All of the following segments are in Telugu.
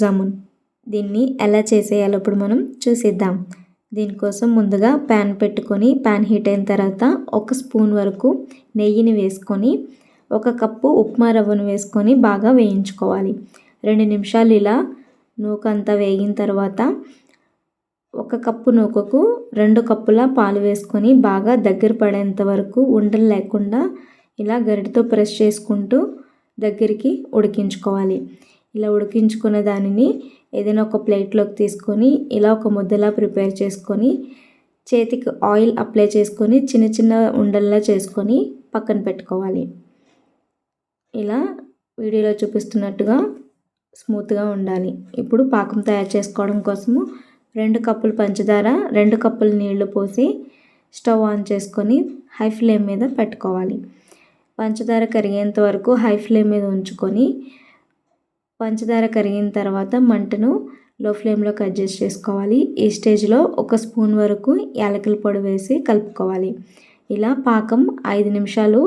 జామున్. దీన్ని ఎలా చేసేయాలో ఇప్పుడు మనం చూసేద్దాం. దీనికోసం ముందుగా ప్యాన్ పెట్టుకొని ప్యాన్ హీట్ అయిన తర్వాత 1 స్పూన్ వరకు నెయ్యిని వేసుకొని 1 కప్పు ఉప్మా రవ్వను వేసుకొని బాగా వేయించుకోవాలి. 2 నిమిషాలు ఇలా నూకంతా వేగిన తర్వాత 1 కప్పు నూకకు 2 కప్పుల పాలు వేసుకొని బాగా దగ్గర పడేంత వరకు ఉండలు లేకుండా ఇలా గరిటతో ప్రెస్ చేసుకుంటూ దగ్గరికి ఉడికించుకోవాలి. ఇలా ఉడికించుకున్న దానిని ఏదైనా ఒక ప్లేట్లోకి తీసుకొని ఇలా ఒక ముద్దలా ప్రిపేర్ చేసుకొని చేతికి ఆయిల్ అప్లై చేసుకొని చిన్న చిన్న ఉండల్లా చేసుకొని పక్కన పెట్టుకోవాలి. ఇలా వీడియోలో చూపిస్తున్నట్టుగా స్మూత్గా ఉండాలి. ఇప్పుడు పాకం తయారు చేసుకోవడం కోసము 2 కప్పులు పంచదార 2 కప్పులు నీళ్లు పోసి స్టవ్ ఆన్ చేసుకొని హై ఫ్లేమ్ మీద పెట్టుకోవాలి. పంచదార కరిగేంత వరకు హై ఫ్లేమ్ మీద ఉంచుకొని పంచదార కరిగిన తర్వాత మంటను లో ఫ్లేమ్లోకి అడ్జస్ట్ చేసుకోవాలి. ఈ స్టేజ్లో 1 స్పూన్ వరకు యాలకుల పొడి వేసి కలుపుకోవాలి. ఇలా పాకం 5 నిమిషాలు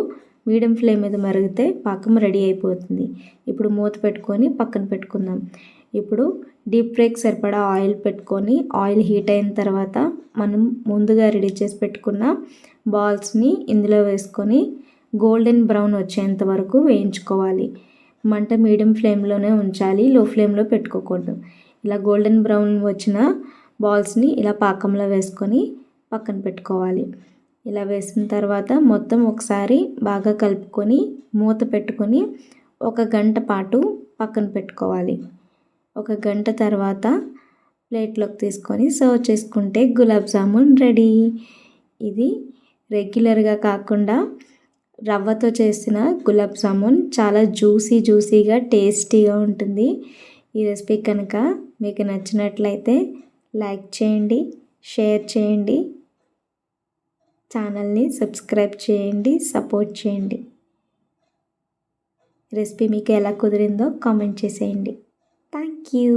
మీడియం ఫ్లేమ్ మీద మరిగితే పాకం రెడీ అయిపోతుంది. ఇప్పుడు మూత పెట్టుకొని పక్కన పెట్టుకుందాం. ఇప్పుడు డీప్ ఫ్రైకి సరిపడా ఆయిల్ పెట్టుకొని ఆయిల్ హీట్ అయిన తర్వాత మనం ముందుగా రెడీ చేసి పెట్టుకున్న బాల్స్ని ఇందులో వేసుకొని గోల్డెన్ బ్రౌన్ వచ్చేంత వరకు వేయించుకోవాలి. మంట మీడియం ఫ్లేమ్లోనే ఉంచాలి, లో ఫ్లేమ్లో పెట్టుకోకూడదు. ఇలా గోల్డెన్ బ్రౌన్ వచ్చిన బాల్స్ని ఇలా పాకంలో వేసుకొని పక్కన పెట్టుకోవాలి. ఇలా వేసిన తర్వాత మొత్తం ఒకసారి బాగా కలుపుకొని మూత పెట్టుకొని 1 గంట పాటు పక్కన పెట్టుకోవాలి. 1 గంట తర్వాత ప్లేట్లోకి తీసుకొని సర్వ్ చేసుకుంటే గులాబ్ జామున్ రెడీ. ఇది రెగ్యులర్గా కాకుండా రవ్వతో చేసిన గులాబ్ జామున్ చాలా జ్యూసీగా టేస్టీగా ఉంటుంది. ఈ రెసిపీ కనుక మీకు నచ్చినట్లయితే లైక్ చేయండి, షేర్ చేయండి, ఛానల్ని సబ్స్క్రైబ్ చేయండి, సపోర్ట్ చేయండి. రెసిపీ మీకు ఎలా కుదిరిందో కామెంట్ చేసేయండి. Thank you.